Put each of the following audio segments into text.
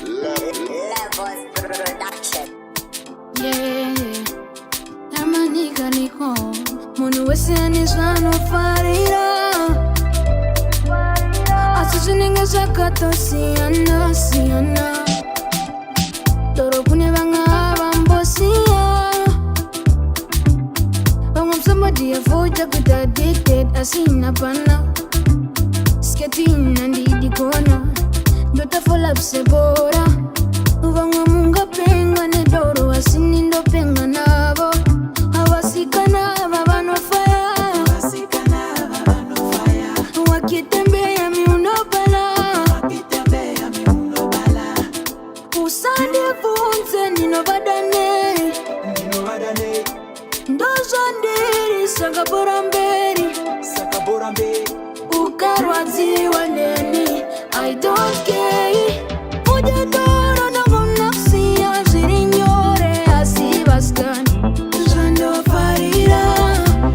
Levels Production. Yeah, amanika niko munu weseni zwano farira asuzininga zakato siana toro kune banga bambosia somebody avoid good addicted asina pana skating and the corner dota full up sebora uvanga munga penga ne doro asini ndo penga nabo awasikana babano fire wakitembea miuno bala usande funze nino badane ndozondiri sakaboramberi ukarwadziwa neni I don't care ujadoro nokunaksiya zvirinyore asi vasikani zvandofarira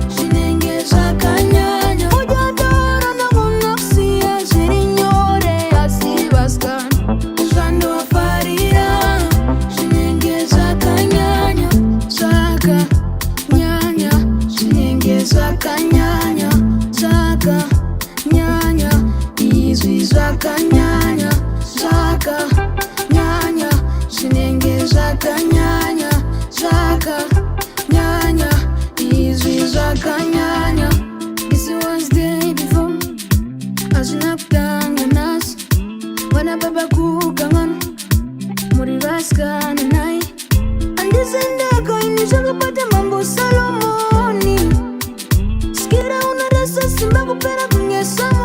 zvinenge zvakanyanya ujadoro nokunaksiya zvirinyore asi vasikani zvandofarira zvinenge zvakanyanya zvinenge zvakanyanya izvi zvakanyanya zvinenge zvakanyanya izvi zvakanyanya. This was day before hazvina kutanga nhasi vana baba kukangana muri vasikana nai andisendeka ini zvakabata mambo Salomoni skira unarasa simba kupera kunge Samuel